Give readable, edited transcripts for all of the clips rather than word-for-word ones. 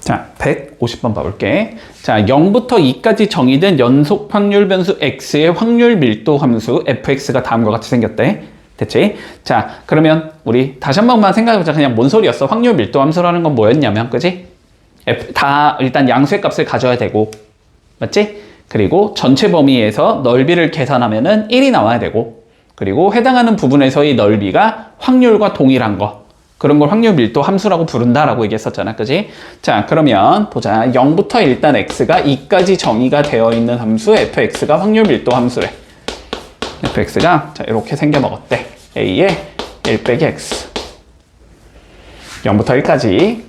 자, 150번 봐볼게. 자, 0부터 2까지 정의된 연속 확률 변수 x의 확률 밀도 함수 fx가 다음과 같이 생겼대. 됐지? 자, 그러면 우리 다시 한 번만 생각해보자. 그냥 뭔 소리였어? 확률 밀도 함수라는 건 뭐였냐면, 그지? 다 일단 양수의 값을 가져야 되고, 맞지? 그리고 전체 범위에서 넓이를 계산하면은 1이 나와야 되고, 그리고 해당하는 부분에서의 넓이가 확률과 동일한 거. 그런 걸 확률 밀도 함수라고 부른다라고 얘기했었잖아. 그지? 자, 그러면 보자. 0부터 일단 x가 2까지 정의가 되어 있는 함수 fx가 확률 밀도 함수래. fx가 자, 이렇게 생겨 먹었대. a의 1 빼기 x. 0부터 1까지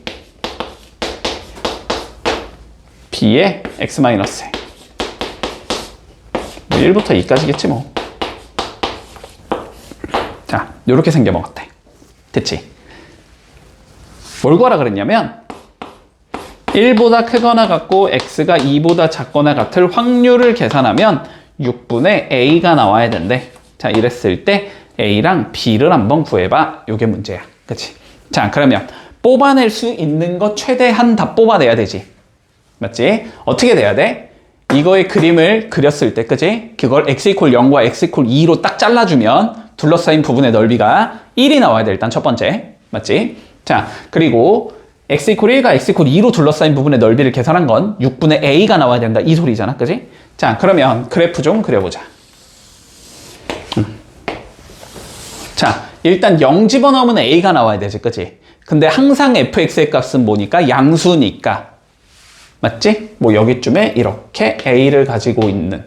b의 x 마이너스 1부터 2까지겠지 뭐. 자, 이렇게 생겨 먹었대. 됐지? 뭘 구하라 그랬냐면 1보다 크거나 같고 x가 2보다 작거나 같을 확률을 계산하면 6분의 a가 나와야 된대. 자, 이랬을 때 a랑 b를 한번 구해봐. 요게 문제야. 그치? 자, 그러면 뽑아낼 수 있는 거 최대한 다 뽑아내야 되지. 맞지? 어떻게 돼야 돼? 이거의 그림을 그렸을 때, 그치? 그걸 x = 0과 x = 2로 딱 잘라주면 둘러싸인 부분의 넓이가 1이 나와야 돼. 일단 첫 번째. 맞지? 자, 그리고 x = 1과 x = 2로 둘러싸인 부분의 넓이를 계산한 건 6분의 a가 나와야 된다. 이 소리잖아. 그지? 자, 그러면 그래프 좀 그려보자. 자, 일단 0 집어넣으면 a가 나와야 되지. 그지? 근데 항상 fx의 값은 뭐니까? 양수니까. 맞지? 뭐 여기쯤에 이렇게 a를 가지고 있는.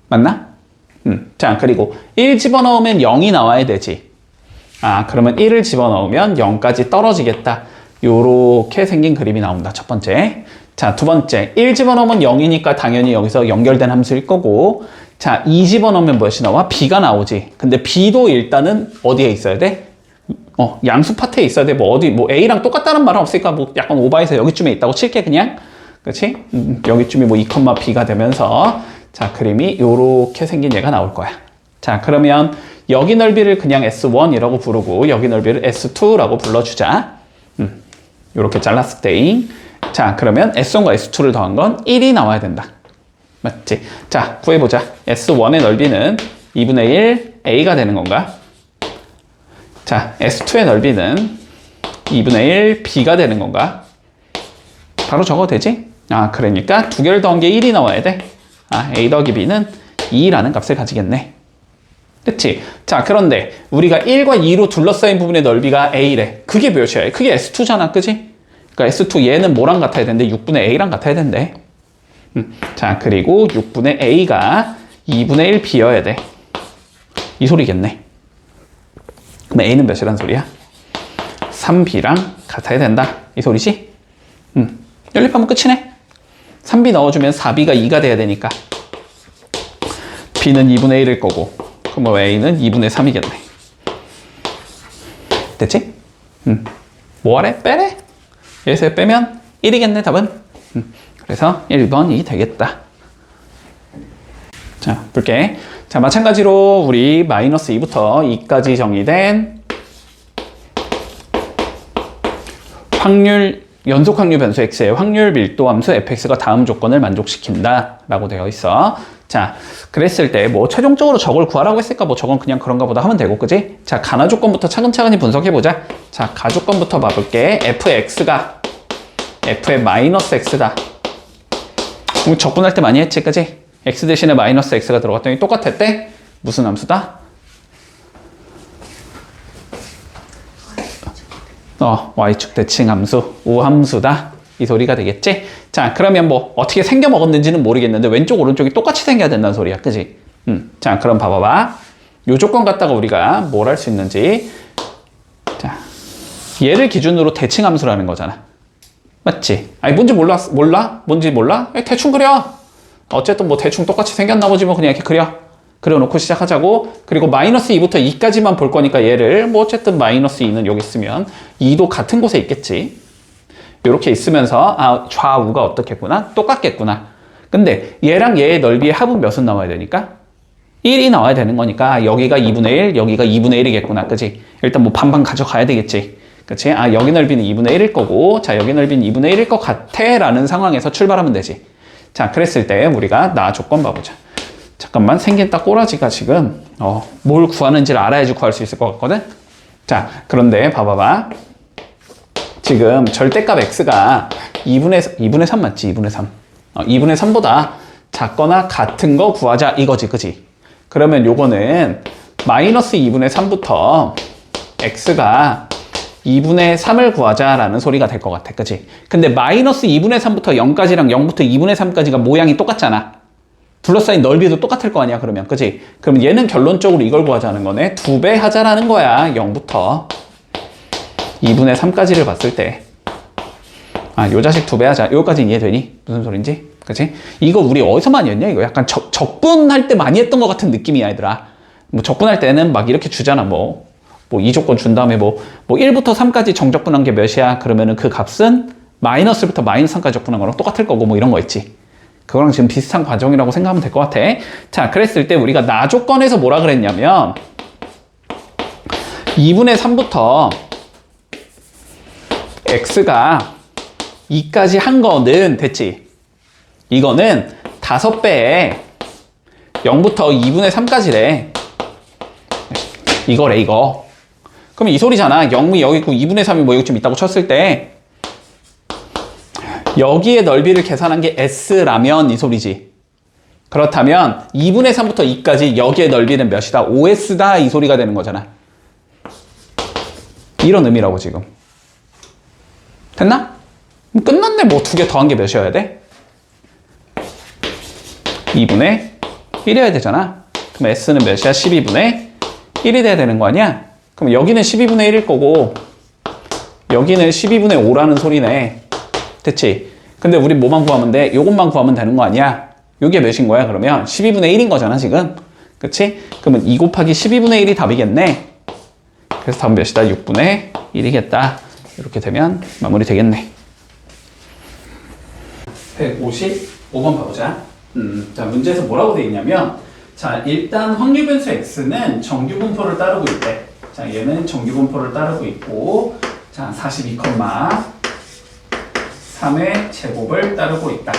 맞나? 자, 그리고 1 집어넣으면 0이 나와야 되지. 아, 그러면 1을 집어넣으면 0까지 떨어지겠다. 요렇게 생긴 그림이 나온다. 첫 번째. 자, 두 번째. 1 집어넣으면 0이니까 당연히 여기서 연결된 함수일 거고, 자, 2 집어넣으면 무엇이 나와? b가 나오지. 근데 b도 일단은 어디에 있어야 돼? 양수 파트에 있어야 돼. 뭐 어디, 뭐 a랑 똑같다는 말은 없으니까 뭐 약간 오버해서 여기쯤에 있다고 칠게, 그냥. 그치? 여기쯤이 뭐 2,b가 되면서, 자, 그림이 요렇게 생긴 얘가 나올 거야. 자, 그러면 여기 넓이를 그냥 S1이라고 부르고 여기 넓이를 S2라고 불러주자. 이렇게 잘랐을 때잉. 자, 그러면 S1과 S2를 더한 건 1이 나와야 된다. 맞지? 자, 구해보자. S1의 넓이는 2분의 1 A가 되는 건가? 자, S2의 넓이는 2분의 1 B가 되는 건가? 바로 적어도 되지? 아, 그러니까 두 개를 더한 게 1이 나와야 돼. 아, A 더하기 B는 2라는 값을 가지겠네. 그치? 자, 그런데 우리가 1과 2로 둘러싸인 부분의 넓이가 A래. 그게 몇이야? 그게 S2잖아. 그치? 그러니까 S2 얘는 뭐랑 같아야 되는데 6분의 A랑 같아야 된대. 자, 그리고 6분의 A가 2분의 1 B여야 돼. 이 소리겠네. 그럼 A는 몇이란 소리야? 3B랑 같아야 된다. 이 소리지? 연립하면 끝이네. 3B 넣어주면 4B가 2가 돼야 되니까 B는 2분의 1일 거고, 그럼 A는 2분의 3이겠네. 됐지? 뭐하래? 빼래? 여기서 빼면 1이겠네, 답은. 그래서 1번이 되겠다. 자, 볼게. 자, 마찬가지로 우리 마이너스 2부터 2까지 정의된 연속 확률 변수 x의 확률 밀도 함수 fx가 다음 조건을 만족시킨다 라고 되어 있어. 자, 그랬을 때 뭐 최종적으로 저걸 구하라고 했을까? 뭐 저건 그냥 그런가 보다 하면 되고, 그지? 자, 가나 조건부터 차근차근히 분석해보자. 자, 가조건부터 봐볼게. fx가 f의 마이너스 x다. 적분할 때 많이 했지, 그지? x 대신에 마이너스 x가 들어갔더니 똑같았대? 무슨 함수다? y축 대칭 함수, 우함수다. 이 소리가 되겠지? 자, 그러면 뭐 어떻게 생겨 먹었는지는 모르겠는데 왼쪽 오른쪽이 똑같이 생겨야 된다는 소리야. 그지? 자, 그럼 봐봐봐. 요 조건 갖다가 우리가 뭘 할 수 있는지. 자, 얘를 기준으로 대칭 함수라는 거잖아. 맞지? 아니, 뭔지 몰라? 뭔지 몰라? 대충 그려. 어쨌든 뭐 대충 똑같이 생겼나 보지 뭐. 그냥 이렇게 그려놓고 시작하자고. 그리고 마이너스 2부터 2까지만 볼 거니까 얘를 뭐 어쨌든 마이너스 2는 여기 있으면 2도 같은 곳에 있겠지. 이렇게 있으면서 아, 좌우가 어떻겠구나? 똑같겠구나. 근데 얘랑 얘의 넓이의 합은 몇은 나와야 되니까? 1이 나와야 되는 거니까 여기가 2분의 1, 여기가 2분의 1이겠구나. 그지? 일단 뭐 반반 가져가야 되겠지. 그치? 아, 여기 넓이는 2분의 1일 거고, 자, 여기 넓이는 2분의 1일 것 같아. 라는 상황에서 출발하면 되지. 자, 그랬을 때 우리가 나 조건 봐보자. 잠깐만, 생긴 딱 꼬라지가 지금, 뭘 구하는지를 알아야지 구할 수 있을 것 같거든? 자, 그런데 봐봐봐. 지금 절대값 x가 2분의 3 맞지? 2분의 3. 2분의 3보다 작거나 같은 거 구하자 이거지, 그지? 그러면 요거는 마이너스 2분의 3부터 x가 2분의 3을 구하자라는 소리가 될 것 같아, 그치? 근데 마이너스 2분의 3부터 0까지랑 0부터 2분의 3까지가 모양이 똑같잖아. 둘러싸인 넓이도 똑같을 거 아니야, 그러면, 그치? 그럼 얘는 결론적으로 이걸 구하자는 거네. 2배 하자라는 거야, 0부터 2분의 3까지를 봤을 때. 아, 요 자식 2배 하자. 요까지는 이해되니? 무슨 소린지? 그치? 이거 우리 어디서 많이 했냐? 이거 약간 적분할 때 많이 했던 것 같은 느낌이야, 얘들아. 뭐 적분할 때는 막 이렇게 주잖아, 뭐 이 조건 준 다음에 뭐 1부터 3까지 정적분한 게 몇이야? 그러면은 그 값은 마이너스부터 마이너스 3까지 적분한 거랑 똑같을 거고 뭐 이런 거 있지. 그거랑 지금 비슷한 과정이라고 생각하면 될 것 같아. 자, 그랬을 때 우리가 나 조건에서 뭐라 그랬냐면 2분의 3부터 x가 2까지 한 거는 됐지. 이거는 5배에 0부터 2분의 3까지래. 이거래, 이거. 그럼 이 소리잖아. 0이 여기 있고 2분의 3이 뭐 여기쯤 있다고 쳤을 때 여기에 넓이를 계산한 게 S라면 이 소리지. 그렇다면 2분의 3부터 2까지 여기에 넓이는 몇이다? OS다 이 소리가 되는 거잖아. 이런 의미라고 지금. 됐나? 끝났네. 뭐 2개 더한 게 몇이어야 돼? 2분의 1이어야 되잖아. 그럼 S는 몇이야? 12분의 1이 돼야 되는 거 아니야? 그럼 여기는 12분의 1일 거고 여기는 12분의 5라는 소리네. 됐지? 근데 우리 뭐만 구하면 돼? 요것만 구하면 되는 거 아니야? 요게 몇인 거야? 그러면 12분의 1인 거잖아 지금. 그치? 그러면 2 곱하기 12분의 1이 답이겠네. 그래서 답은 몇이다? 6분의 1이겠다. 이렇게 되면 마무리 되겠네. 155번 봐보자. 자, 문제에서 뭐라고 돼 있냐면, 자, 일단 확률 변수 x는 정규 분포를 따르고 있대. 자, 얘는 정규 분포를 따르고 있고, 자, 42,3의 제곱을 따르고 있다.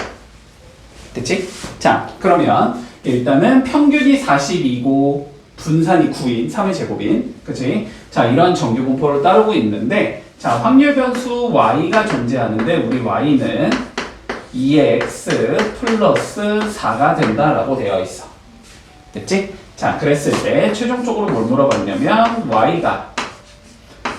됐지? 자, 그러면 일단은 평균이 42고 분산이 9인, 3의 제곱인, 그치? 자, 이러한 정규 분포를 따르고 있는데, 자, 확률 변수 y가 존재하는데, 우리 y는 2의 x 플러스 4가 된다라고 되어 있어. 됐지? 자, 그랬을 때 최종적으로 뭘 물어봤냐면 y가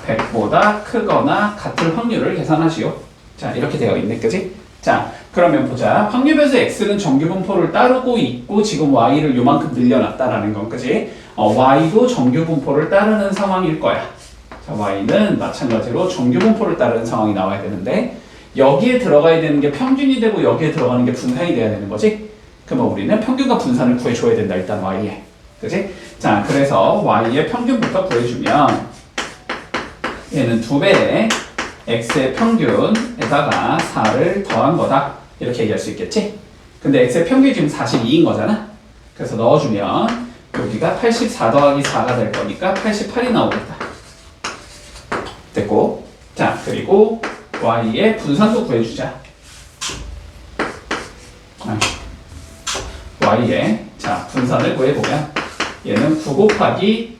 100보다 크거나 같은 확률을 계산하시오. 자, 이렇게 되어 있네, 그지? 자, 그러면 보자. 확률 변수 x는 정규 분포를 따르고 있고 지금 y를 요만큼 늘려놨다라는 건, 그지? y도 정규 분포를 따르는 상황일 거야. 자, y는 마찬가지로 정규 분포를 따르는 상황이 나와야 되는데 여기에 들어가야 되는 게 평균이 되고 여기에 들어가는 게 분산이 돼야 되는 거지? 그러면 우리는 평균과 분산을 구해줘야 된다, 일단 y에. 그치? 자, 그래서 y의 평균부터 구해주면 얘는 2배의 x의 평균에다가 4를 더한 거다. 이렇게 얘기할 수 있겠지? 근데 x의 평균이 지금 42인 거잖아? 그래서 넣어주면 여기가 84 더하기 4가 될 거니까 88이 나오겠다. 됐고. 자, 그리고 y의 분산도 구해주자. y의, 자, 분산을 구해보면 얘는 9 곱하기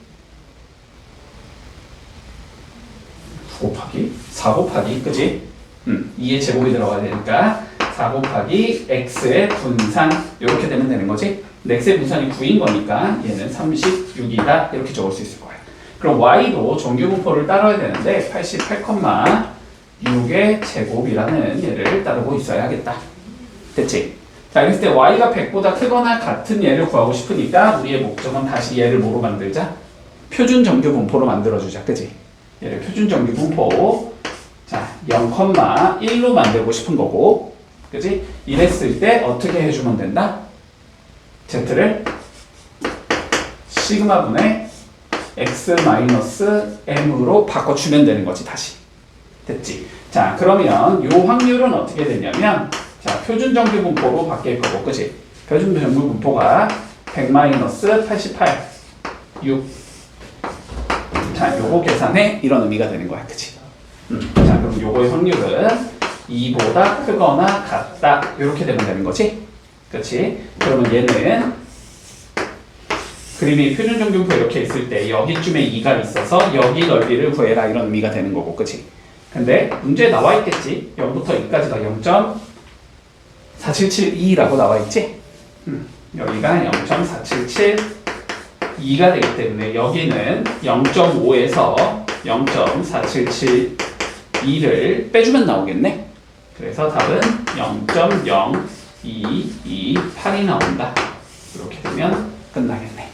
4 곱하기, 그지? 2의 제곱이 들어가야 되니까 4 곱하기 x의 분산, 이렇게 되면 되는 거지? 근데 x의 분산이 9인 거니까 얘는 36이다, 이렇게 적을 수 있을 거야. 그럼 y도 정규 분포를 따라야 되는데 88,6의 제곱이라는 얘를 따르고 있어야겠다. 됐지? 자, 그랬을 때 y가 100보다 크거나 같은 얘를 구하고 싶으니까 우리의 목적은 다시 얘를 뭐로 만들자? 표준 정규 분포로 만들어주자, 그지? 얘를 표준 정규 분포, 자, 0,1로 만들고 싶은 거고, 그지? 이랬을 때 어떻게 해주면 된다? z를 시그마분의 x-m으로 바꿔주면 되는 거지, 다시. 됐지? 자, 그러면 요 확률은 어떻게 되냐면, 자, 표준 정규 분포로 바뀔 거고, 그치? 표준 정규 분포가 100-88, 6. 자, 요거 계산에 이런 의미가 되는 거야, 그치? 자, 그럼 요거의 확률은 2보다 크거나 같다. 이렇게 되면 되는 거지? 그렇지? 그러면 얘는 그림이 표준정균포 이렇게 있을 때 여기쯤에 2가 있어서 여기 넓이를 구해라 이런 의미가 되는 거고, 그치? 근데 문제에 나와 있겠지? 0부터 2까지가 0.4772라고 나와 있지? 여기가 0.4772가 되기 때문에 여기는 0.5에서 0.4772를 빼주면 나오겠네? 그래서 답은 0.0228이 나온다. 이렇게 되면 끝나겠네.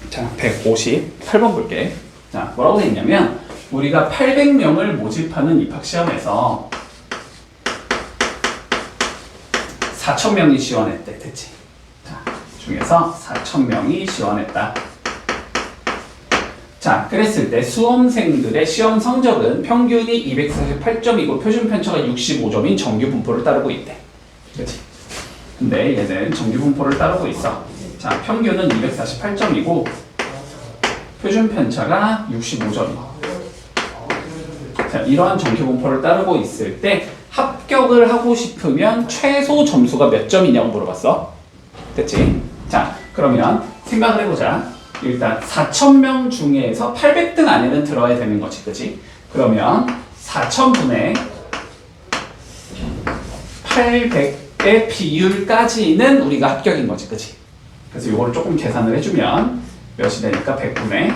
자, 158번 볼게. 자, 뭐라고 돼 있냐면 우리가 800명을 모집하는 입학시험에서 4,000명이 지원했대. 됐지? 자, 중에서 4,000명이 지원했다. 자, 그랬을 때 수험생들의 시험 성적은 평균이 248점이고 표준 편차가 65점인 정규 분포를 따르고 있대. 그렇지? 근데 얘는 정규 분포를 따르고 있어. 자, 평균은 248점이고 표준 편차가 65점이고. 자, 이러한 정규 분포를 따르고 있을 때 합격을 하고 싶으면 최소 점수가 몇 점이냐고 물어봤어. 됐지? 자, 그러면 생각을 해보자. 일단 4,000명 중에서 800등 안에는 들어야 되는 거지, 그치? 그러면 4,000분의 800의 비율까지는 우리가 합격인 거지, 그치? 그래서 이거를 조금 계산을 해주면 몇이 되니까 100분의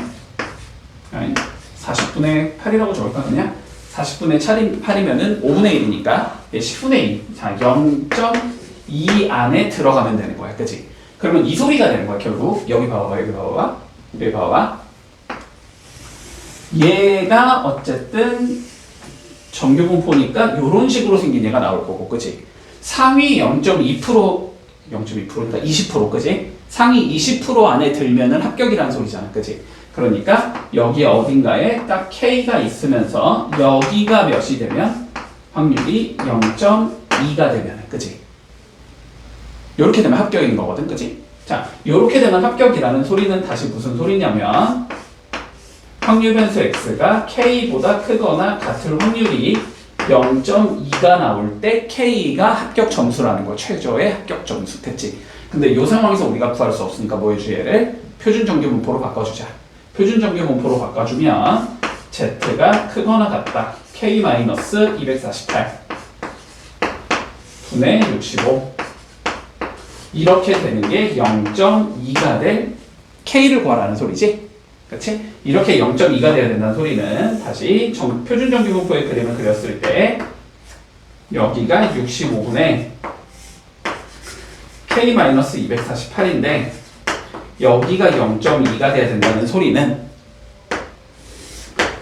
40분의 8이라고 적을까 그냥? 40분의 8이면은 5분의 1이니까 10분의 2. 자, 0.2 안에 들어가면 되는 거야, 그치? 그러면 이 소리가 되는 거야, 결국. 여기 봐봐, 여기 봐봐, 여기 봐봐. 얘가 어쨌든 정규 분포니까 이런 식으로 생긴 얘가 나올 거고, 그치? 상위 0.2%그러니까 20%, 그치? 상위 20% 안에 들면은 합격이라는 소리잖아, 그치? 그러니까 여기 어딘가에 딱 K가 있으면서 여기가 몇이 되면 확률이 0.2가 되면, 그치? 요렇게 되면 합격인 거거든, 그치? 자, 요렇게 되면 합격이라는 소리는 다시 무슨 소리냐면 확률 변수 x가 k보다 크거나 같을 확률이 0.2가 나올 때 k가 합격 점수라는 거, 최저의 합격 점수. 됐지? 근데 이 상황에서 우리가 구할 수 없으니까 뭐 해줘, 얘를? 표준 정규 분포로 바꿔주자. 표준 정규 분포로 바꿔주면 z가 크거나 같다. k-248 분의 65 이렇게 되는 게 0.2가 될 K를 구하라는 소리지? 그치? 이렇게 0.2가 돼야 된다는 소리는 다시 표준 정규 분포의 그림을 그렸을 때 여기가 65분의 K-248인데 여기가 0.2가 돼야 된다는 소리는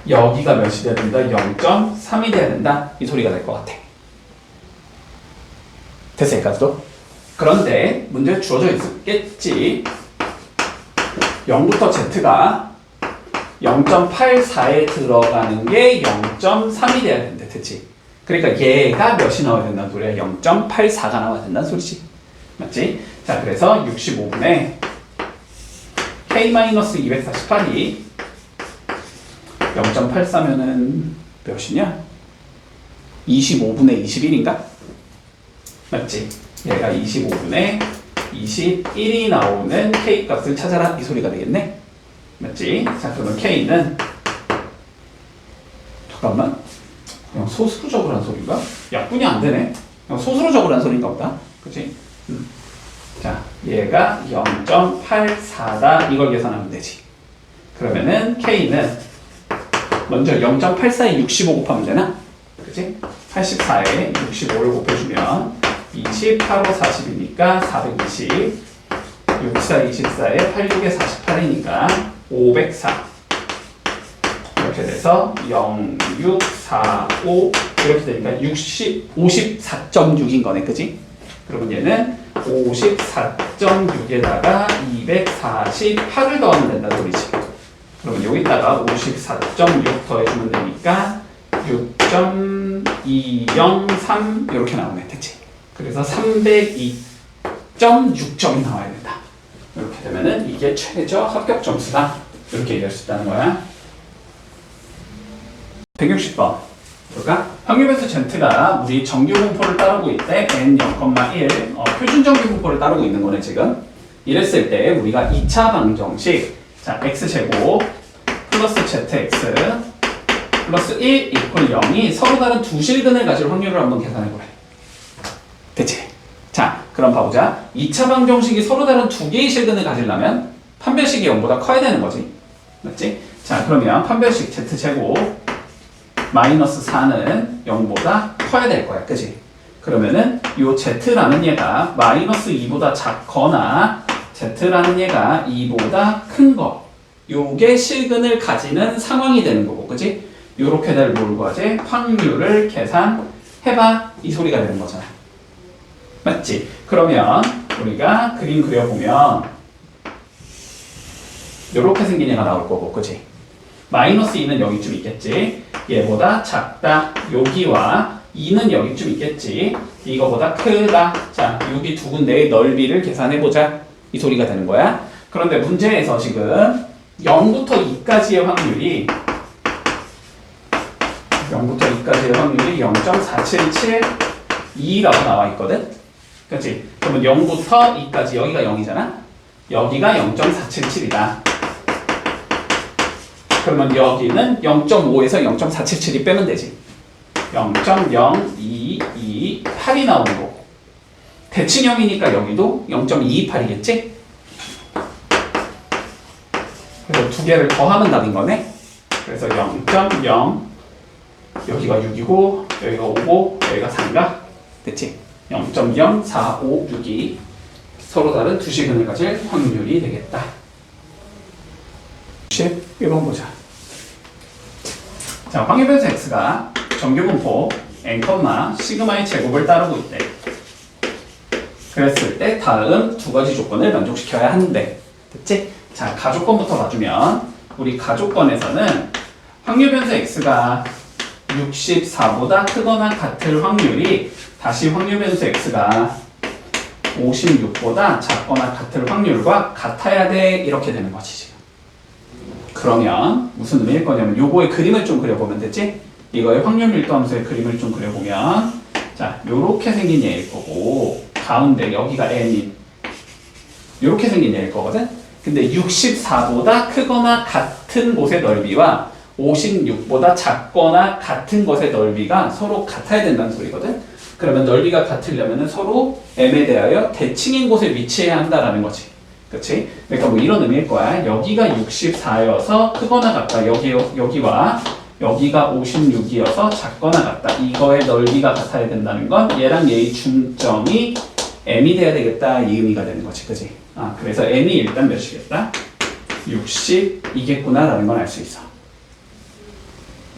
여기가 몇이 돼야 된다? 0.3이 돼야 된다. 이 소리가 될 것 같아. 됐어, 여기까지도? 그런데 문제에 주어져 있겠지. 0부터 z가 0.84에 들어가는 게 0.3이 돼야 된대. 됐지? 그러니까 얘가 몇이 나와야 된다는 소리야? 0.84가 나와야 된다는 소리지. 맞지? 자, 그래서 65분의 K-248이 0.84면은 몇이냐? 25분의 21인가? 맞지? 얘가 25분의 21이 나오는 K 값을 찾아라. 이 소리가 되겠네? 맞지? 자, 그러면 K는 잠깐만, 그냥 소수로 적으라는 소리인가? 약분이 안 되네. 그냥 소수로 적으라는 소리인가 보다. 그치? 자, 얘가 0.84다. 이걸 계산하면 되지. 그러면은 K는 먼저 0.84에 65 곱하면 되나? 그치? 84에 65를 곱해주면 20, 8, 5, 40이니까 420, 6, 4, 24에 8, 6에 48이니까 504. 이렇게 돼서 0, 6, 4, 5 이렇게 되니까 54.6인 거네, 그지? 그러면 얘는 54.6에다가 248을 더하면 된다는 소리지. 그러면 여기다가 54.6 더해주면 되니까 6.203 이렇게 나오네, 됐지? 그래서 302.6점이 나와야 된다. 이렇게 되면은 이게 최저 합격 점수다. 이렇게 얘기할 수 있다는 거야. 160번. 그러니까 확률변수 Z가 우리 정규 분포를 따르고 있대. n 0,1 표준 정규 분포를 따르고 있는 거네 지금. 이랬을 때 우리가 2차 방정식 자 x제곱 플러스 zx 플러스 1 이퀄 0이 서로 다른 두 실근을 가질 확률을 한번 계산해보래. 됐지? 자 그럼 봐보자. 2차 방정식이 서로 다른 두 개의 실근을 가지려면 판별식이 0보다 커야 되는 거지. 맞지? 자 그러면 판별식 z제곱 마이너스 4는 0보다 커야 될 거야. 그치? 그러면은 요 z라는 얘가 마이너스 2보다 작거나 z라는 얘가 2보다 큰 거. 요게 실근을 가지는 상황이 되는 거고. 그치? 요렇게 될 뭘 구하지? 확률을 계산해봐. 이 소리가 되는 거잖아. 맞지? 그러면 우리가 그림 그려보면 요렇게 생긴 얘가 나올 거고. 그치? 마이너스 2는 여기쯤 있겠지. 얘보다 작다. 여기와 2는 여기쯤 있겠지. 이거보다 크다. 자, 여기 두 군데의 넓이를 계산해보자. 이 소리가 되는 거야. 그런데 문제에서 지금 0부터 2까지의 확률이 0.477 2라고 나와 있거든. 그렇지? 그러면 0부터 2까지 여기가 0이잖아. 여기가 0.477이다. 그러면 여기는 0.5에서 0.477이 빼면 되지. 0.0228이 나오는 거고. 대칭형이니까 여기도 0.228이겠지? 그래서 두 개를 더하면 답인 거네. 그래서 0.0 여기가 6이고 여기가 5고 여기가 4인가? 됐지? 0.0456이 서로 다른 두 실근을 가질 확률이 되겠다. 11번 보자. 자, 확률변수 x가 정규분포 n, 시그마의 제곱을 따르고 있대. 그랬을 때 다음 두 가지 조건을 만족시켜야 하는데, 됐지? 자, 가조건부터 봐주면 우리 가조건에서는 확률변수 x가 64보다 크거나 같을 확률이 다시 확률변수 x가 56보다 작거나 같을 확률과 같아야 돼. 이렇게 되는 거지 지금. 그러면 무슨 의미일 거냐면 요거의 그림을 좀 그려보면 되지? 이거의 확률 밀도함수의 그림을 좀 그려보면 자 요렇게 생긴 얘일 거고 가운데 여기가 n인 요렇게 생긴 얘일 거거든? 근데 64보다 크거나 같은 곳의 넓이와 56보다 작거나 같은 것의 넓이가 서로 같아야 된다는 소리거든? 그러면 넓이가 같으려면 서로 m에 대하여 대칭인 곳에 위치해야 한다라는 거지. 그치? 그러니까 뭐 이런 의미일 거야. 여기가 64여서 크거나 같다. 여기와 여기가 56이어서 작거나 같다. 이거의 넓이가 같아야 된다는 건 얘랑 얘의 중점이 m이 돼야 되겠다. 이 의미가 되는 거지. 그치? 아, 그래서 m이 일단 몇이겠다? 60이겠구나 라는 걸 알 수 있어.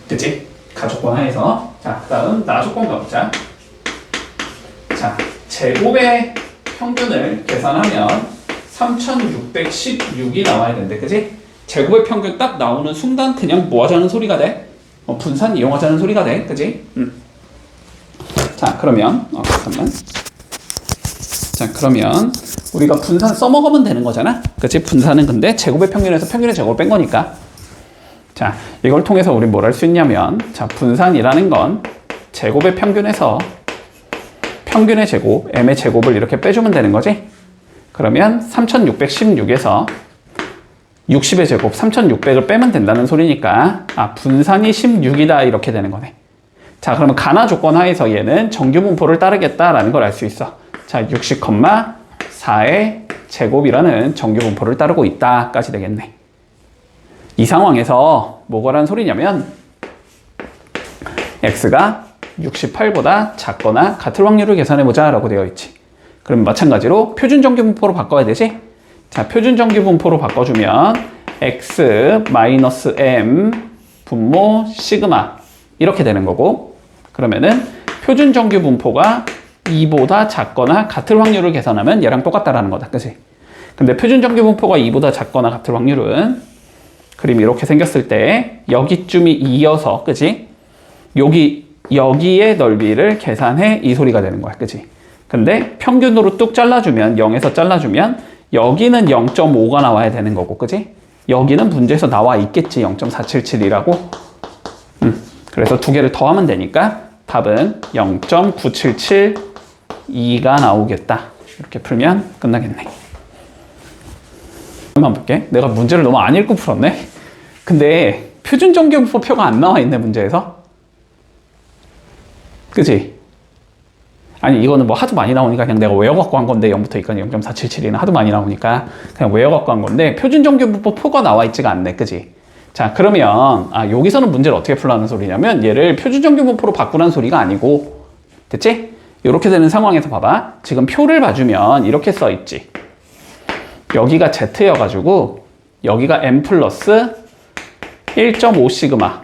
그치? 가조건 하에서. 자, 그 다음 나조건 가보자. 자, 제곱의 평균을 계산하면 3616이 나와야 되는데, 그치? 제곱의 평균 딱 나오는 순간 그냥 뭐 하자는 소리가 돼? 분산 이용하자는 소리가 돼, 그치? 자, 그러면, 잠깐만. 자, 그러면 우리가 분산 써먹으면 되는 거잖아? 그치? 분산은 근데 제곱의 평균에서 평균의 제곱을 뺀 거니까. 자, 이걸 통해서 우리 뭘 할 수 있냐면, 자, 분산이라는 건 제곱의 평균에서 평균의 제곱, m의 제곱을 이렇게 빼주면 되는 거지? 그러면 3616에서 60의 제곱, 3600을 빼면 된다는 소리니까 분산이 16이다 이렇게 되는 거네. 자, 그러면 가나 조건 하에서 얘는 정규 분포를 따르겠다라는 걸 알 수 있어. 자, 60,4의 제곱이라는 정규 분포를 따르고 있다까지 되겠네. 이 상황에서 뭐가란 소리냐면 x가 68보다 작거나 같을 확률을 계산해보자 라고 되어 있지. 그럼 마찬가지로 표준 정규 분포로 바꿔야 되지? 자, 표준 정규 분포로 바꿔주면 x-m 분모 시그마 이렇게 되는 거고, 그러면은 표준 정규 분포가 2보다 작거나 같을 확률을 계산하면 얘랑 똑같다라는 거다. 그치? 근데 표준 정규 분포가 2보다 작거나 같을 확률은 그림이 이렇게 생겼을 때 여기쯤이 2여서, 그치? 여기의 넓이를 계산해 이 소리가 되는 거야. 그치? 근데 평균으로 뚝 잘라주면 0에서 잘라주면 여기는 0.5가 나와야 되는 거고, 그치? 여기는 문제에서 나와 있겠지. 0.477이라고. 그래서 두 개를 더하면 되니까 답은 0.9772가 나오겠다. 이렇게 풀면 끝나겠네. 한번 볼게. 내가 문제를 너무 안 읽고 풀었네. 근데 표준 정규분포표가 안 나와 있네, 문제에서. 그치? 아니, 이거는 뭐 하도 많이 나오니까 그냥 내가 외워갖고 한 건데, 0부터 2까지 0.477이는 하도 많이 나오니까 그냥 외워갖고 한 건데, 표준 정규분포표가 나와 있지가 않네. 그치? 자, 그러면 여기서는 문제를 어떻게 풀라는 소리냐면, 얘를 표준 정규분포로 바꾸라는 소리가 아니고, 됐지? 이렇게 되는 상황에서 봐봐. 지금 표를 봐주면 이렇게 써 있지. 여기가 Z여가지고 여기가 M 플러스 1.5 시그마,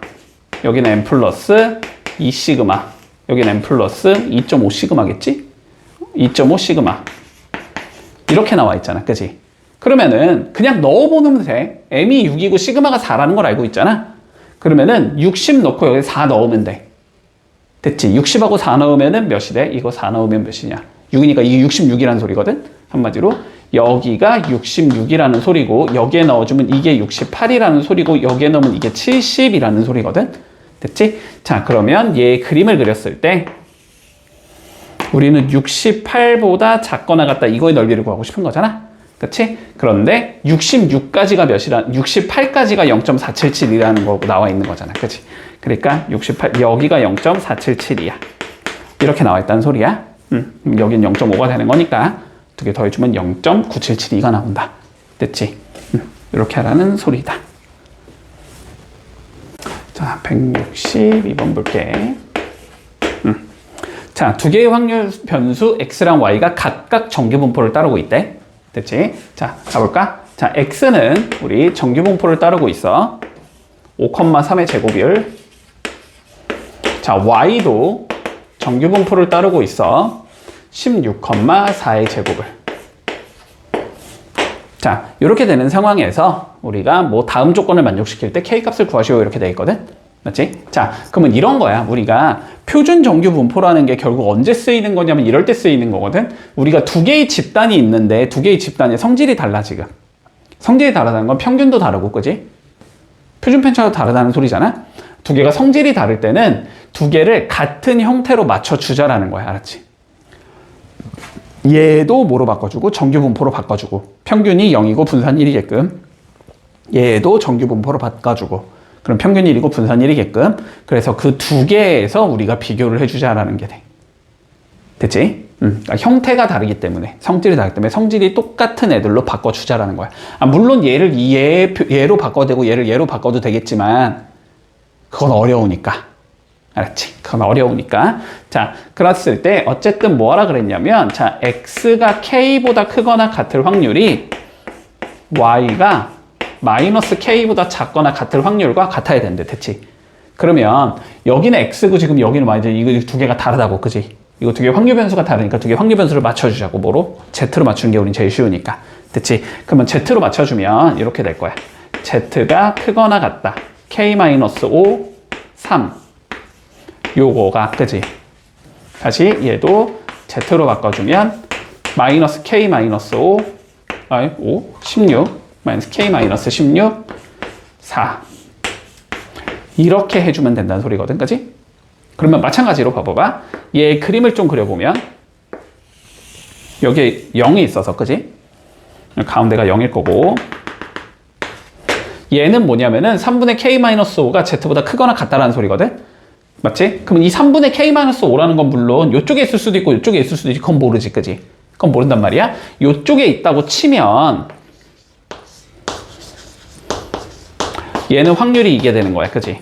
여기는 M 플러스 2 시그마, 여기는 M 플러스 2.5 시그마겠지? 2.5 시그마 이렇게 나와 있잖아. 그치? 그러면은 그냥 넣어보면 돼. M이 6이고 시그마가 4라는 걸 알고 있잖아. 그러면은 60 넣고 여기 4 넣으면 돼. 됐지? 60하고 4 넣으면은 몇이 돼? 이거 4 넣으면 몇이냐? 6이니까 이게 66이라는 소리거든? 한마디로 여기가 66이라는 소리고, 여기에 넣어주면 이게 68이라는 소리고, 여기에 넣으면 이게 70이라는 소리거든? 됐지? 자, 그러면 얘의 그림을 그렸을 때 우리는 68보다 작거나 같다, 이거의 넓이를 구하고 싶은 거잖아? 그치? 그런데 66까지가 몇이라, 68까지가 0.477이라는 거고 나와 있는 거잖아. 그치? 그러니까 68, 여기가 0.477이야. 이렇게 나와 있다는 소리야. 여긴 0.5가 되는 거니까 두 개 더해주면 0.9772가 나온다. 됐지? 이렇게 하라는 소리다. 자, 162번 볼게. 자, 두 개의 확률 변수 x랑 y가 각각 정규분포를 따르고 있대. 됐지? 자, 가볼까? 자, x는 우리 정규분포를 따르고 있어. 5,3의 제곱율. 자, y도 정규분포를 따르고 있어. 16,4의 제곱을. 자, 이렇게 되는 상황에서 우리가 뭐 다음 조건을 만족시킬 때 K값을 구하시오 이렇게 돼 있거든? 맞지? 자, 그러면 이런 거야. 우리가 표준 정규 분포라는 게 결국 언제 쓰이는 거냐면 이럴 때 쓰이는 거거든? 우리가 두 개의 집단이 있는데 두 개의 집단의 성질이 달라 지금. 성질이 다르다는 건 평균도 다르고, 그지? 표준 편차가 다르다는 소리잖아? 두 개가 성질이 다를 때는 두 개를 같은 형태로 맞춰주자라는 거야. 알았지? 얘도 뭐로 바꿔주고 정규 분포로 바꿔주고, 평균이 0이고 분산 1이게끔 얘도 정규 분포로 바꿔주고, 그럼 평균이 1이고 분산 1이게끔. 그래서 그 두 개에서 우리가 비교를 해주자라는 게 돼. 됐지? 그러니까 형태가 다르기 때문에, 성질이 다르기 때문에 성질이 똑같은 애들로 바꿔주자라는 거야. 물론 얘를 얘로 바꿔도 되고 얘를 얘로 바꿔도 되겠지만 그건 어려우니까. 알았지? 그건 어려우니까. 자, 그랬을 때 어쨌든 뭐하라 그랬냐면, 자, x가 k보다 크거나 같을 확률이 y가 마이너스 k보다 작거나 같을 확률과 같아야 된대. 됐지? 그러면 여기는 x고 지금 여기는 y지. 이거 두 개가 다르다고, 그지? 이거 두 개 확률 변수가 다르니까 두 개 확률 변수를 맞춰주자고. 뭐로? z로 맞추는 게 우린 제일 쉬우니까. 됐지? 그러면 z로 맞춰주면 이렇게 될 거야. z가 크거나 같다. k-5, 3. 요거가, 그지? 다시 얘도 z로 바꿔주면 마이너스 k 마이너스 5, 16, 마이너스 k 마이너스 16, 4. 이렇게 해주면 된다는 소리거든, 그지? 그러면 마찬가지로 봐봐봐. 얘 그림을 좀 그려보면 여기에 0이 있어서, 그지? 가운데가 0일 거고, 얘는 뭐냐면은 3분의 k-5가 z보다 크거나 같다라는 소리거든? 맞지? 그럼 이 3분의 k-5라는 건 물론 이쪽에 있을 수도 있고 이쪽에 있을 수도 있지. 그건 모르지, 그지? 그건 모른단 말이야. 이쪽에 있다고 치면 얘는 확률이 이게 되는 거야, 그지?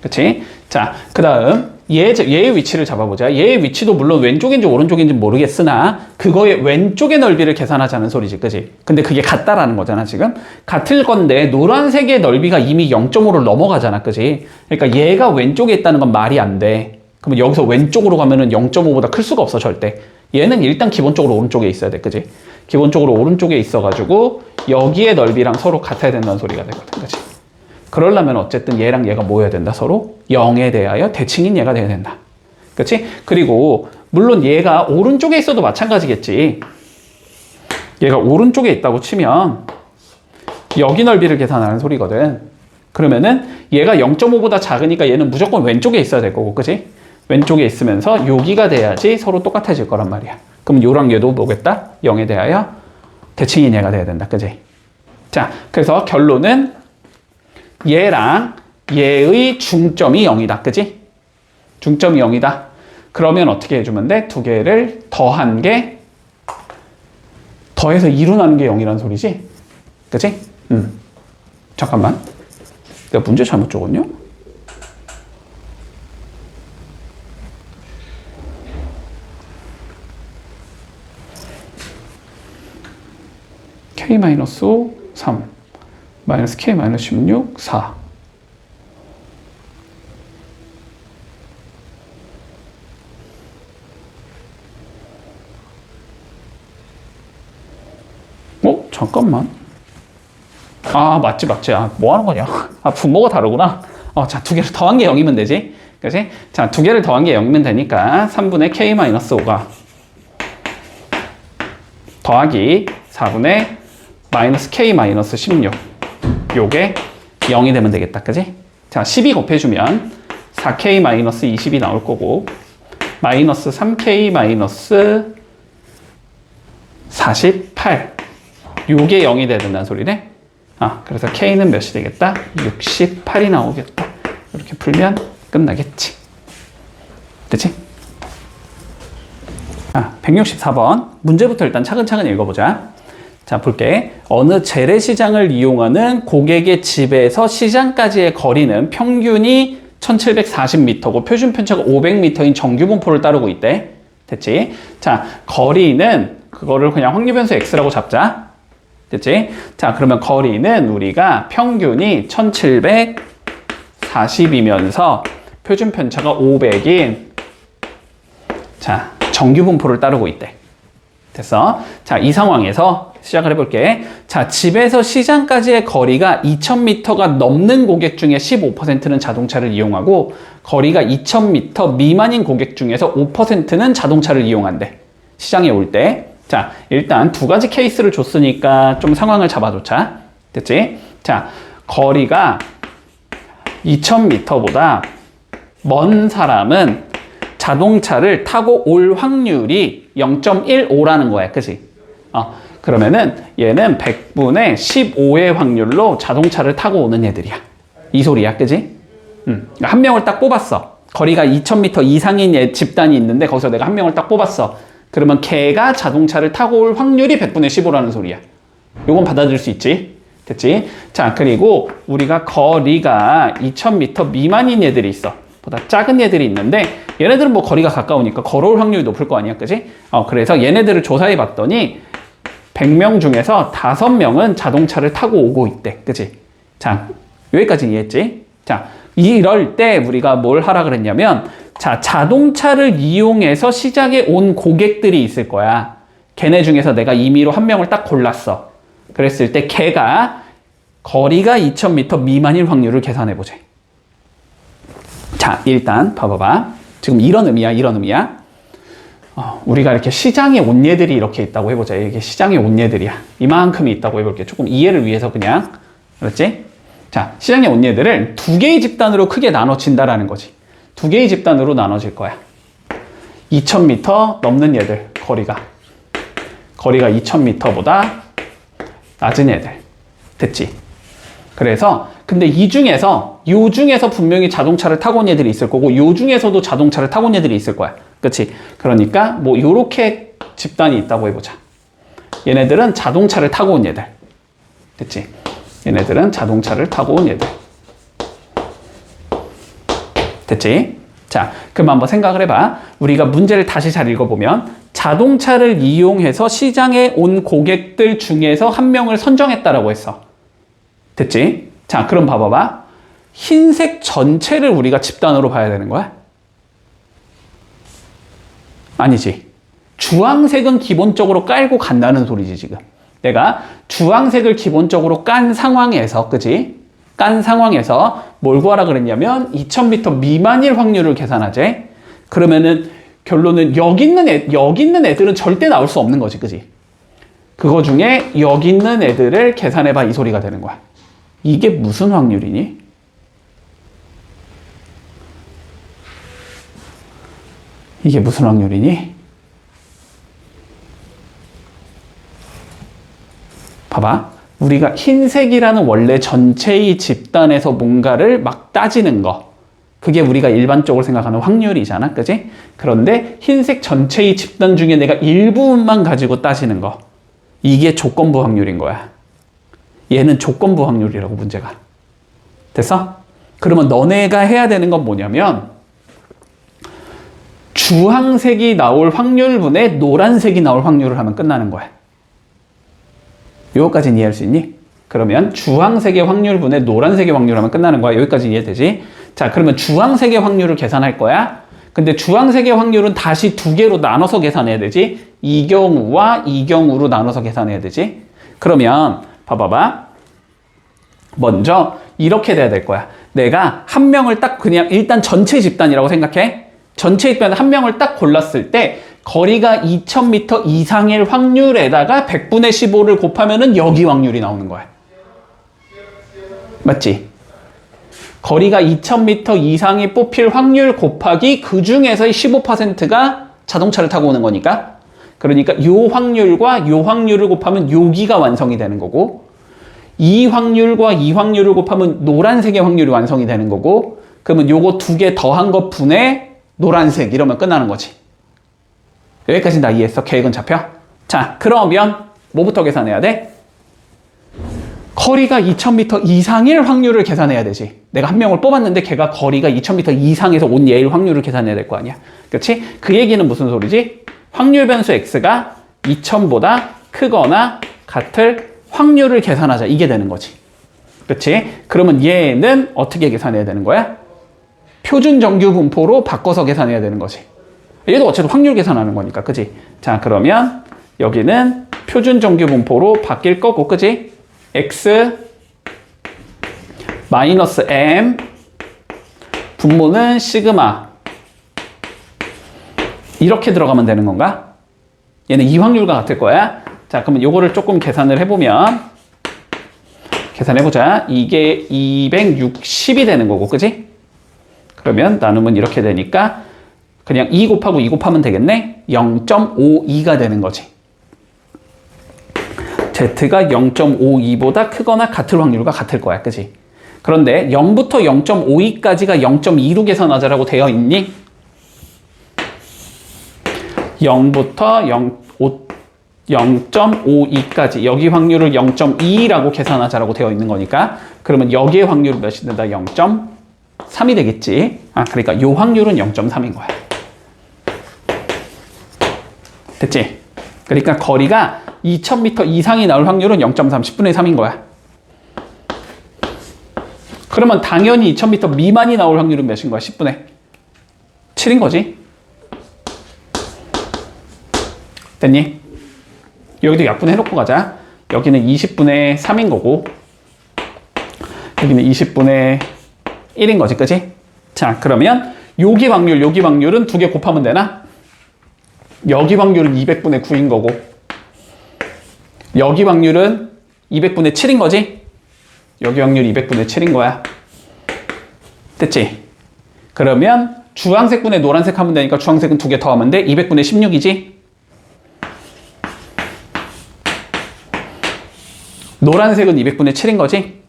그치? 자, 그 다음 얘의 위치를 잡아보자. 얘의 위치도 물론 왼쪽인지 오른쪽인지 모르겠으나 그거의 왼쪽의 넓이를 계산하자는 소리지, 그지? 근데 그게 같다라는 거잖아, 지금. 같을 건데 노란색의 넓이가 이미 0.5를 넘어가잖아, 그지? 그러니까 얘가 왼쪽에 있다는 건 말이 안 돼. 그러면 여기서 왼쪽으로 가면은 0.5보다 클 수가 없어, 절대. 얘는 일단 기본적으로 오른쪽에 있어야 돼, 그지? 기본적으로 오른쪽에 있어가지고 여기의 넓이랑 서로 같아야 된다는 소리가 되거든, 그지? 그러려면 어쨌든 얘랑 얘가 뭐 해야 된다? 서로 0에 대하여 대칭인 얘가 돼야 된다. 그치? 그리고 물론 얘가 오른쪽에 있어도 마찬가지겠지. 얘가 오른쪽에 있다고 치면 여기 넓이를 계산하는 소리거든. 그러면은 얘가 0.5보다 작으니까 얘는 무조건 왼쪽에 있어야 될 거고, 그지? 왼쪽에 있으면서 여기가 돼야지 서로 똑같아질 거란 말이야. 그럼 요랑 얘도 뭐겠다? 0에 대하여 대칭인 얘가 돼야 된다, 그지? 자, 그래서 결론은 얘랑 얘의 중점이 0이다, 그지? 중점이 0이다. 그러면 어떻게 해주면 돼? 두 개를 더한 게, 더해서 2로 나눈 게 0이란 소리지? 그치? 잠깐만. 내가 문제 잘못 적었냐? K-5, 3, 마이너스 K-16, 4. 잠깐만. 아, 맞지. 아, 뭐 하는 거냐? 아, 분모가 다르구나. 자, 두 개를 더한 게 0이면 되지. 그치? 자, 두 개를 더한 게 0이면 되니까 3분의 K-5가 더하기 4분의 마이너스 K-16. 요게 0이 되면 되겠다. 그치? 자, 12 곱해주면 4K-20이 나올 거고, 마이너스 3K-48. 요게 0이 돼야 된다는 소리네. 그래서 K는 몇이 되겠다? 68이 나오겠다. 이렇게 풀면 끝나겠지. 됐지? 164번. 문제부터 일단 차근차근 읽어보자. 자, 볼게. 어느 재래시장을 이용하는 고객의 집에서 시장까지의 거리는 평균이 1740m고 표준 편차가 500m인 정규분포를 따르고 있대. 됐지? 자, 거리는 그거를 그냥 확률변수 x라고 잡자. 됐지? 자, 그러면 거리는 우리가 평균이 1740이면서 표준 편차가 500인 자, 정규 분포를 따르고 있대. 됐어? 자, 이 상황에서 시작을 해볼게. 자, 집에서 시장까지의 거리가 2000m가 넘는 고객 중에 15%는 자동차를 이용하고 거리가 2000m 미만인 고객 중에서 5%는 자동차를 이용한대. 시장에 올 때. 자, 일단 두 가지 케이스를 줬으니까 좀 상황을 잡아놓자. 됐지? 자, 거리가 2000m보다 먼 사람은 자동차를 타고 올 확률이 0.15라는 거야. 그치? 그러면은 얘는 100분의 15의 확률로 자동차를 타고 오는 애들이야. 이 소리야. 그치? 한 명을 딱 뽑았어. 거리가 2000m 이상인 집단이 있는데 거기서 내가 한 명을 딱 뽑았어. 그러면 걔가 자동차를 타고 올 확률이 100분의 15라는 소리야. 요건 받아들일 수 있지? 됐지? 자, 그리고 우리가 거리가 2000m 미만인 애들이 있어. 보다 작은 애들이 있는데 얘네들은 뭐 거리가 가까우니까 걸어올 확률이 높을 거 아니야. 그지? 그래서 얘네들을 조사해 봤더니 100명 중에서 5명은 자동차를 타고 오고 있대. 그지? 자, 여기까지 이해했지? 자, 이럴 때 우리가 뭘 하라 그랬냐면 자, 자동차를 이용해서 시장에 온 고객들이 있을 거야. 걔네 중에서 내가 임의로 한 명을 딱 골랐어. 그랬을 때 걔가 거리가 2000m 미만일 확률을 계산해보자. 자, 일단 봐봐봐. 지금 이런 의미야. 우리가 이렇게 시장에 온 얘들이 이렇게 있다고 해보자. 이게 시장에 온 얘들이야. 이만큼이 있다고 해볼게. 조금 이해를 위해서 그냥. 그렇지? 자, 시장에 온 얘들을 두 개의 집단으로 크게 나눠진다라는 거지. 두 개의 집단으로 나눠질 거야. 2000m 넘는 얘들, 거리가 2000m보다 낮은 애들. 됐지? 그래서 근데 요 중에서 분명히 자동차를 타고 온 애들이 있을 거고 요 중에서도 자동차를 타고 온 애들이 있을 거야. 그치? 그러니까 뭐 요렇게 집단이 있다고 해보자. 얘네들은 자동차를 타고 온 얘들. 됐지? 얘네들은 자동차를 타고 온 얘들. 됐지? 자, 그럼 한번 생각을 해봐. 우리가 문제를 다시 잘 읽어보면 자동차를 이용해서 시장에 온 고객들 중에서 한 명을 선정했다라고 했어. 됐지? 자, 그럼 봐봐봐. 흰색 전체를 우리가 집단으로 봐야 되는 거야? 아니지. 주황색은 기본적으로 깔고 간다는 소리지, 지금. 내가 주황색을 기본적으로 깐 상황에서, 그지? 깐 상황에서 뭘 구하라 그랬냐면 2000m 미만일 확률을 계산하재. 그러면은 결론은 여기 있는 애들은 절대 나올 수 없는 거지, 그지? 그거 중에 여기 있는 애들을 계산해봐 이 소리가 되는 거야. 이게 무슨 확률이니? 이게 무슨 확률이니? 봐봐. 우리가 흰색이라는 원래 전체의 집단에서 뭔가를 막 따지는 거. 그게 우리가 일반적으로 생각하는 확률이잖아. 그지? 그런데 흰색 전체의 집단 중에 내가 일부분만 가지고 따지는 거. 이게 조건부 확률인 거야. 얘는 조건부 확률이라고, 문제가. 됐어? 그러면 너네가 해야 되는 건 뭐냐면 주황색이 나올 확률분에 노란색이 나올 확률을 하면 끝나는 거야. 여기까지는 이해할 수 있니? 그러면 주황색의 확률분에 노란색의 확률을 하면 끝나는 거야. 여기까지 이해되지? 자, 그러면 주황색의 확률을 계산할 거야. 근데 주황색의 확률은 다시 두 개로 나눠서 계산해야 되지. 이 경우와 이 경우로 나눠서 계산해야 되지. 그러면 봐봐봐. 먼저 이렇게 돼야 될 거야. 내가 한 명을 딱 그냥 일단 전체 집단이라고 생각해. 전체 집단 한 명을 딱 골랐을 때 거리가 2000m 이상일 확률에다가 100분의 15를 곱하면은 여기 확률이 나오는 거야. 맞지? 거리가 2000m 이상이 뽑힐 확률 곱하기 그 중에서의 15%가 자동차를 타고 오는 거니까. 그러니까 요 확률과 요 확률을 곱하면 여기가 완성이 되는 거고, 이 확률과 이 확률을 곱하면 노란색의 확률이 완성이 되는 거고, 그러면 요거 두 개 더한 것 분의 노란색 이러면 끝나는 거지. 여기까지 다 이해했어? 계획은 잡혀? 자, 그러면 뭐부터 계산해야 돼? 거리가 2000m 이상일 확률을 계산해야 되지. 내가 한 명을 뽑았는데 걔가 거리가 2000m 이상에서 온 얘일 확률을 계산해야 될 거 아니야. 그렇지? 그 얘기는 무슨 소리지? 확률 변수 x가 2000보다 크거나 같을 확률을 계산하자. 이게 되는 거지. 그렇지? 그러면 얘는 어떻게 계산해야 되는 거야? 표준 정규 분포로 바꿔서 계산해야 되는 거지. 얘도 어쨌든 확률 계산하는 거니까. 그치? 자, 그러면 여기는 표준 정규 분포로 바뀔 거고, 그치? x 마이너스 m 분모는 시그마 이렇게 들어가면 되는 건가? 얘는 이 확률과 같을 거야. 자, 그러면 요거를 조금 계산을 해보면, 계산해보자. 이게 260이 되는 거고, 그치? 그러면 나누면 이렇게 되니까 그냥 2 곱하고 2 곱하면 되겠네? 0.52가 되는 거지. Z가 0.52보다 크거나 같을 확률과 같을 거야. 그치? 그런데 0부터 0.52까지가 0.2로 계산하자라고 되어 있니? 0부터 0.52까지 여기 확률을 0.2라고 계산하자라고 되어 있는 거니까, 그러면 여기의 확률은 몇이 된다? 0.3이 되겠지. 그러니까 이 확률은 0.3인 거야. 됐지? 그러니까 거리가 2000m 이상이 나올 확률은 0.3, 10분의 3인 거야. 그러면 당연히 2000m 미만이 나올 확률은 몇인 거야? 10분의 7인 거지. 됐니? 여기도 약분해놓고 가자. 여기는 20분의 3인 거고, 여기는 20분의 1인 거지, 그치? 자, 그러면 여기 확률은 두 개 곱하면 되나? 여기 확률은 200분의 9인 거고, 여기 확률은 200분의 7인 거지? 여기 확률 200분의 7인 거야. 됐지? 그러면 주황색 분의 노란색 하면 되니까 주황색은 두 개 더 하면 돼. 200분의 16이지? 노란색은 200분의 7인 거지?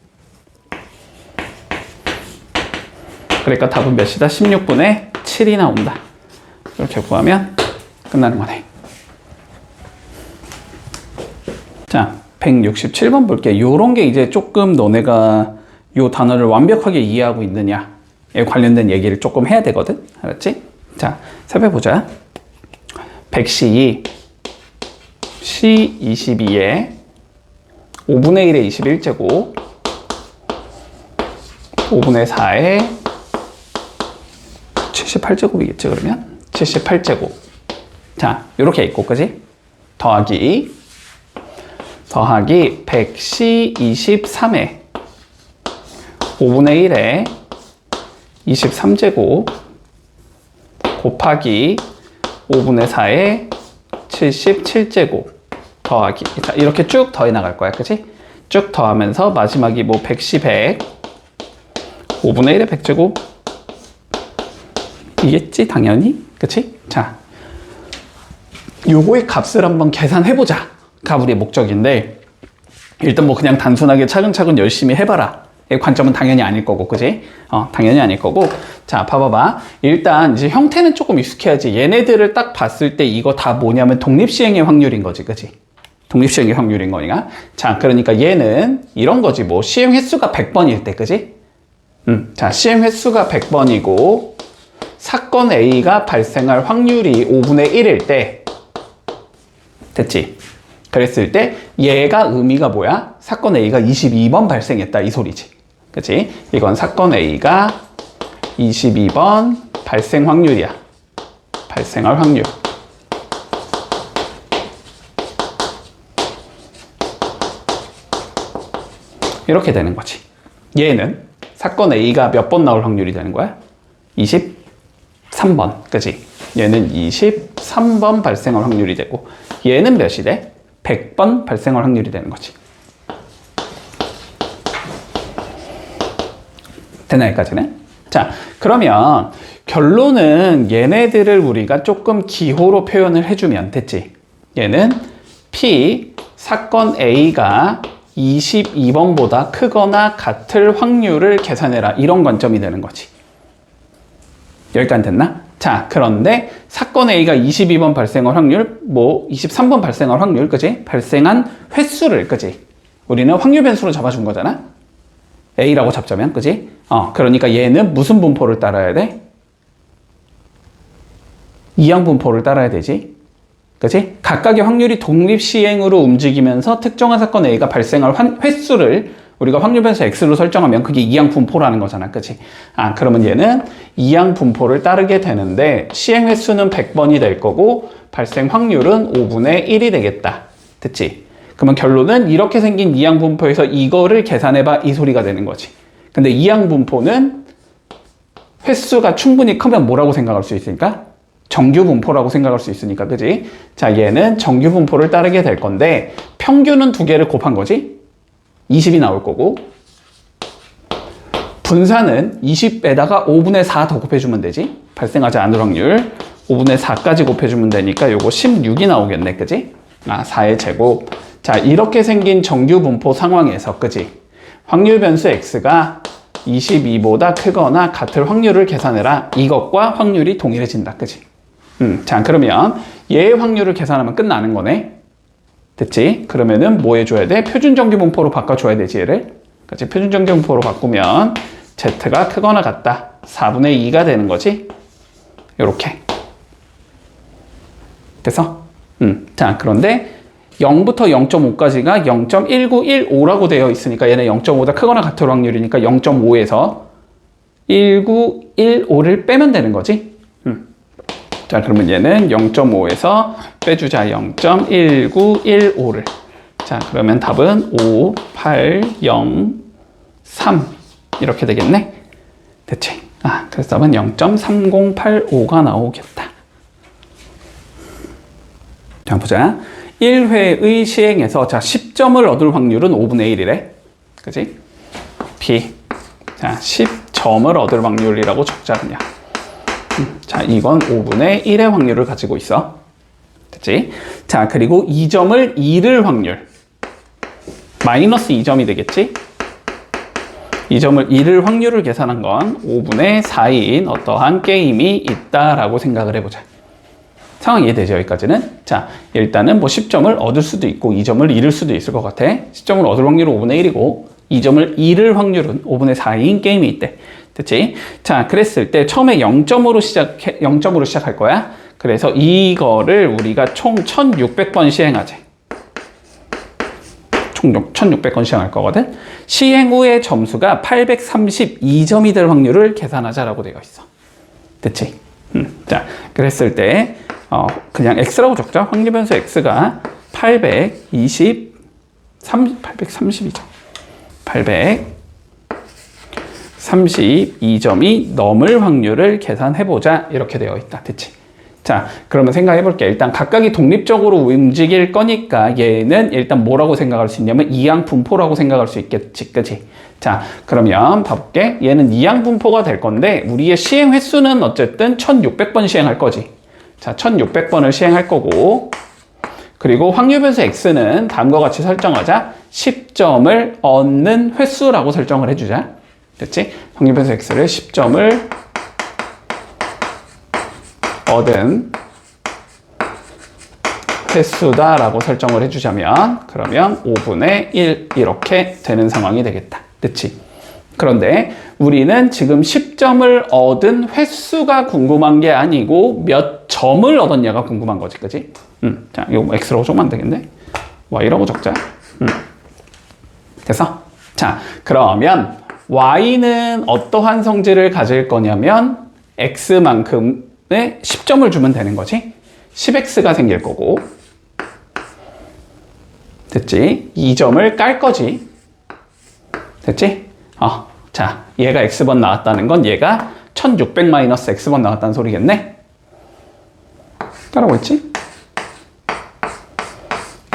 그러니까 답은 몇이다? 16분의 7이 나온다. 이렇게 구하면 끝나는 거네. 자, 167번 볼게. 요런 게 이제 조금 너네가 요 단어를 완벽하게 이해하고 있느냐에 관련된 얘기를 조금 해야 되거든. 알았지? 자, 살펴보자. 100C C22에 5분의 1에 21제곱 5분의 4에 78제곱이겠지, 그러면? 78제곱. 자, 요렇게 있고, 그지? 더하기 100C 23에 5분의 1에 23제곱 곱하기 5분의 4에 77제곱 더하기. 자, 이렇게 쭉 더해 나갈 거야. 그치? 쭉 더하면서 마지막이 뭐 100C 100 5분의 1에 100제곱 이겠지, 당연히. 그치? 자, 요거의 값을 한번 계산해보자 가 우리의 목적인데, 일단 뭐 그냥 단순하게 차근차근 열심히 해봐라 의 관점은 당연히 아닐 거고, 그지? 당연히 아닐 거고. 자, 봐봐봐. 일단 이제 형태는 조금 익숙해야지. 얘네들을 딱 봤을 때 이거 다 뭐냐면 독립시행의 확률인 거지, 그지? 독립시행의 확률인 거니까. 자, 그러니까 얘는 이런 거지. 뭐 시행 횟수가 100번일 때, 그지? 자, 시행 횟수가 100번이고 사건 A가 발생할 확률이 5분의 1일 때, 됐지? 그랬을 때 얘가 의미가 뭐야? 사건 A가 22번 발생했다 이 소리지. 그치? 이건 사건 A가 22번 발생 확률이야. 발생할 확률. 이렇게 되는 거지. 얘는 사건 A가 몇 번 나올 확률이 되는 거야? 23번. 그치? 얘는 23번 발생할 확률이 되고, 얘는 몇이 돼? 100번 발생할 확률이 되는 거지. 되나 여기까지는? 자, 그러면 결론은 얘네들을 우리가 조금 기호로 표현을 해주면 됐지. 얘는 P 사건 A가 22번보다 크거나 같을 확률을 계산해라, 이런 관점이 되는 거지. 여기까지 됐나? 자, 그런데 사건 A가 22번 발생할 확률, 뭐 23번 발생할 확률, 그지? 발생한 횟수를, 그지? 우리는 확률 변수로 잡아준 거잖아? A라고 잡자면, 그지? 그러니까 얘는 무슨 분포를 따라야 돼? 이항 분포를 따라야 되지? 그지? 각각의 확률이 독립시행으로 움직이면서 특정한 사건 A가 발생할 횟수를 우리가 확률 변수 X로 설정하면 그게 이항 분포라는 거잖아. 그치? 그러면 얘는 이항 분포를 따르게 되는데 시행 횟수는 100번이 될 거고 발생 확률은 5분의 1이 되겠다. 됐지? 그러면 결론은 이렇게 생긴 이항 분포에서 이거를 계산해봐 이 소리가 되는 거지. 근데 이항 분포는 횟수가 충분히 크면 뭐라고 생각할 수 있으니까? 정규 분포라고 생각할 수 있으니까, 그지? 자, 얘는 정규 분포를 따르게 될 건데 평균은 두 개를 곱한 거지? 20이 나올 거고, 분산은 20에다가 5분의 4 더 곱해주면 되지? 발생하지 않을 확률 5분의 4까지 곱해주면 되니까 요거 16이 나오겠네, 그지? 4의 제곱. 자, 이렇게 생긴 정규 분포 상황에서, 그지? 확률 변수 X가 22보다 크거나 같을 확률을 계산해라. 이것과 확률이 동일해진다, 그지? 자, 그러면 얘의 확률을 계산하면 끝나는 거네. 됐지? 그러면은 뭐 해줘야 돼? 표준 정규 분포로 바꿔줘야 되지, 얘를. 그치? 표준 정규 분포로 바꾸면 Z가 크거나 같다. 4분의 2가 되는 거지? 요렇게. 됐어? 자, 그런데 0부터 0.5까지가 0.1915라고 되어 있으니까 얘는 0.5보다 크거나 같을 확률이니까 0.5에서 1915를 빼면 되는 거지? 자, 그러면 얘는 0.5에서 빼주자. 0.1915를. 자, 그러면 답은 5, 8, 0, 3 이렇게 되겠네. 됐지? 그래서 답은 0.3085가 나오겠다. 자, 보자. 1회의 시행에서 자 10점을 얻을 확률은 5분의 1이래. 그지? B. 자, 10점을 얻을 확률이라고 적자 그냥. 자, 이건 5분의 1의 확률을 가지고 있어. 됐지? 자, 그리고 2점을 잃을 확률. 마이너스 2점이 되겠지? 2점을 잃을 확률을 계산한 건 5분의 4인 어떠한 게임이 있다라고 생각을 해보자. 상황 이해되죠? 여기까지는? 자, 일단은 뭐 10점을 얻을 수도 있고 2점을 잃을 수도 있을 것 같아. 10점을 얻을 확률은 5분의 1이고 2점을 잃을 확률은 5분의 4인 게임이 있대. 됐지? 자, 그랬을 때 처음에 0점으로 시작할 거야. 그래서 이거를 우리가 총 1600번 시행하재. 총 1600번 시행할 거거든. 시행 후의 점수가 832점이 될 확률을 계산하자라고 되어 있어. 됐지? 자, 그랬을 때 그냥 X라고 적자. 확률 변수 X가 832점. 832점이 넘을 확률을 계산해보자. 이렇게 되어 있다. 됐지? 자, 그러면 생각해 볼게. 일단 각각이 독립적으로 움직일 거니까 얘는 일단 뭐라고 생각할 수 있냐면 이항 분포라고 생각할 수 있겠지, 그치? 자, 그러면 봐볼게. 얘는 이항 분포가 될 건데 우리의 시행 횟수는 어쨌든 1600번 시행할 거지. 자, 1600번을 시행할 거고, 그리고 확률 변수 x는 다음과 같이 설정하자. 10점을 얻는 횟수라고 설정을 해주자. 됐지? 확률 변수 x를 10점을 얻은 횟수다라고 설정을 해주자면 그러면 5분의 1 이렇게 되는 상황이 되겠다. 됐지? 그런데 우리는 지금 10점을 얻은 횟수가 궁금한 게 아니고 몇 점을 얻었냐가 궁금한 거지, 그치? 자, 이거 뭐 x라고 적으면 안 되겠네. y라고 적자. 됐어? 자, 그러면 y는 어떠한 성질을 가질 거냐면 x만큼의 10점을 주면 되는 거지. 10x가 생길 거고, 됐지? 2점을 깔 거지. 됐지? 자, 얘가 x번 나왔다는 건 얘가 1600 마이너스 x번 나왔다는 소리겠네? 따라오고 있지?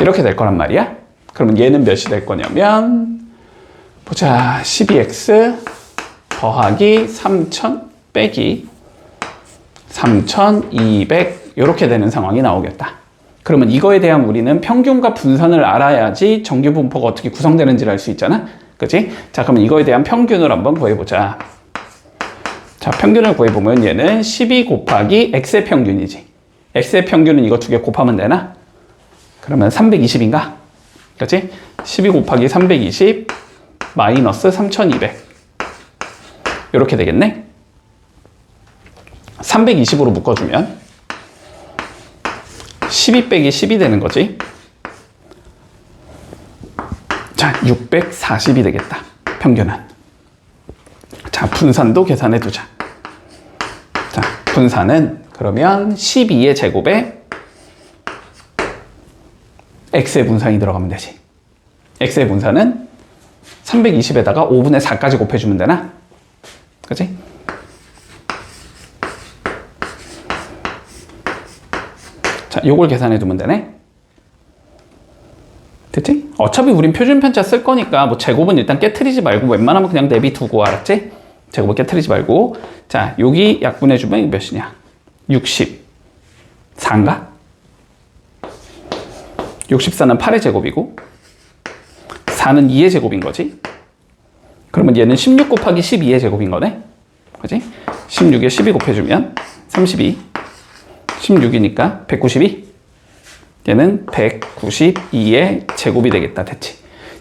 이렇게 될 거란 말이야. 그러면 얘는 몇이 될 거냐면, 보자, 12x 더하기 3000 빼기 3200 이렇게 되는 상황이 나오겠다. 그러면 이거에 대한 우리는 평균과 분산을 알아야지 정규 분포가 어떻게 구성되는지를 알 수 있잖아. 그치? 자, 그러면 이거에 대한 평균을 한번 구해보자. 자, 평균을 구해보면 얘는 12 곱하기 x의 평균이지. x의 평균은 이거 두 개 곱하면 되나? 그러면 320인가? 그치? 12 곱하기 320 마이너스 3200 이렇게 되겠네? 320으로 묶어주면 12 빼기 10이 되는 거지. 자, 640이 되겠다. 평균은. 자, 분산도 계산해 두자. 자, 분산은 그러면 12의 제곱에 x의 분산이 들어가면 되지. x의 분산은 320에다가 5분의 4까지 곱해주면 되나? 그치? 자, 요걸 계산해 두면 되네. 됐지? 어차피 우린 표준 편차 쓸 거니까 뭐 제곱은 일단 깨트리지 말고 웬만하면 그냥 내비두고, 알았지? 제곱은 깨트리지 말고. 자, 여기 약분해주면 몇이냐? 64인가? 64는 8의 제곱이고 4는 2의 제곱인 거지. 그러면 얘는 16 곱하기 12의 제곱인 거네. 그지? 16에 12 곱해주면 32. 16이니까 192. 얘는 192의 제곱이 되겠다. 됐지?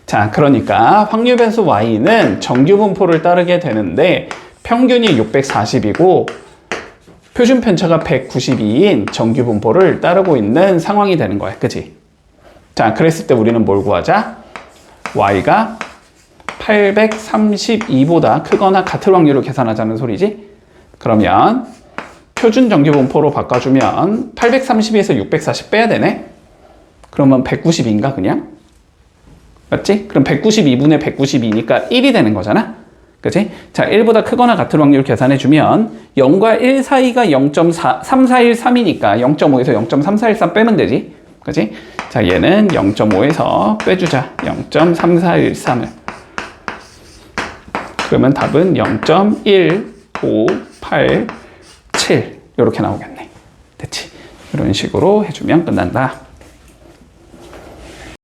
자, 그러니까 확률 변수 y는 정규 분포를 따르게 되는데 평균이 640이고 표준 편차가 192인 정규 분포를 따르고 있는 상황이 되는 거야. 그치? 자, 그랬을 때 우리는 뭘 구하자? y가 832보다 크거나 같을 확률을 계산하자는 소리지? 그러면 표준 정규 분포로 바꿔주면 832에서 640 빼야 되네? 그러면 192인가 그냥? 맞지? 그럼 192분의 192니까 1이 되는 거잖아? 그치? 자, 1보다 크거나 같을 확률 계산해주면 0과 1 사이가 0.3413이니까 0.5에서 0.3413 빼면 되지? 그치? 자, 얘는 0.5에서 빼주자. 0.3413을. 그러면 답은 0.1587 이렇게 나오겠네. 됐지? 이런 식으로 해주면 끝난다.